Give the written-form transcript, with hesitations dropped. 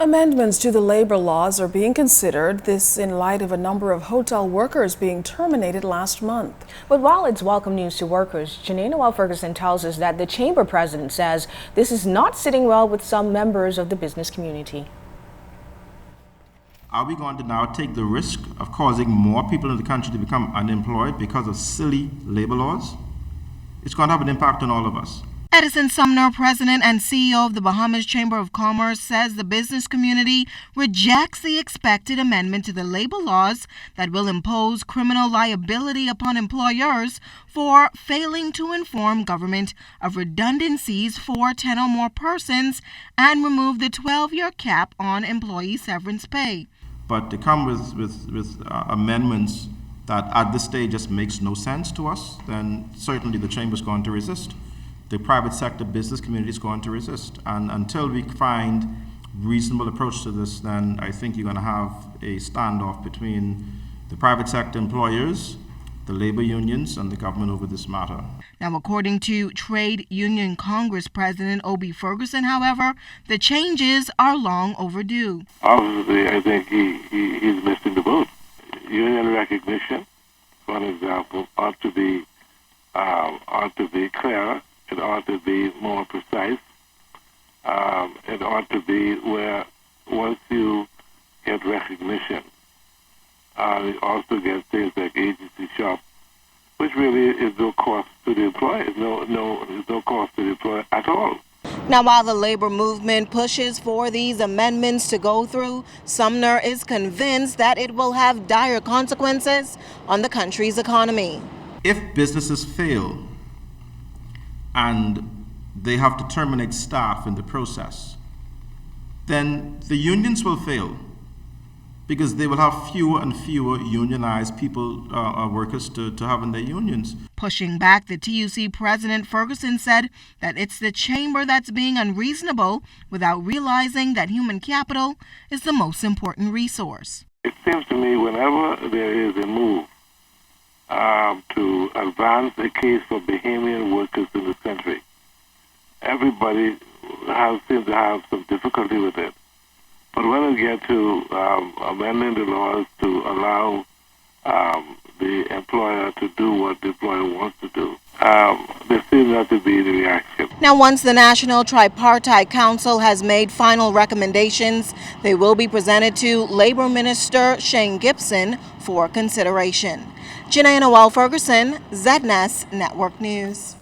Amendments to the labor laws are being considered, this in light of a number of hotel workers being terminated last month. But while it's welcome news to workers, Janae Noel Ferguson tells us that the chamber president says this is not sitting well with some members of the business community. Are we going to now take the risk of causing more people in the country to become unemployed because of silly labor laws? It's going to have an impact on all of us. Edison Sumner, president and CEO of the Bahamas Chamber of Commerce, says the business community rejects the expected amendment to the labor laws that will impose criminal liability upon employers for failing to inform government of redundancies for 10 or more persons and remove the 12-year cap on employee severance pay. But to come with amendments that at this stage just makes no sense to us, then certainly the Chamber is going to resist. The private sector business community is going to resist. And until we find reasonable approach to this, then I think you're going to have a standoff between the private sector employers, the labor unions, and the government over this matter. Now, according to Trade Union Congress President Obie Ferguson, however, the changes are long overdue. Obviously, I think he's missing the boat. Union recognition, for example, ought to be clearer. It ought to be more precise. It ought to be where once you get recognition, you also get things like agency shop, which really is no cost to the employer. It's no cost to the employer at all. Now, while the labor movement pushes for these amendments to go through, Sumner is convinced that it will have dire consequences on the country's economy. If businesses fail and they have to terminate staff in the process, then the unions will fail because they will have fewer and fewer unionized people, workers to have in their unions. Pushing back, the TUC president Ferguson said that it's the chamber that's being unreasonable without realizing that human capital is the most important resource. It seems to me whenever there is a move to advance a case for Bahamian workers in this country, everybody seems to have some difficulty with it. But when we get to amending the laws to allow the employer to do what the employer wants to do, there seems not to be the reaction. Now, once the National Tripartite Council has made final recommendations, they will be presented to Labor Minister Shane Gibson for consideration. Janae Noel Ferguson, ZNES Network News.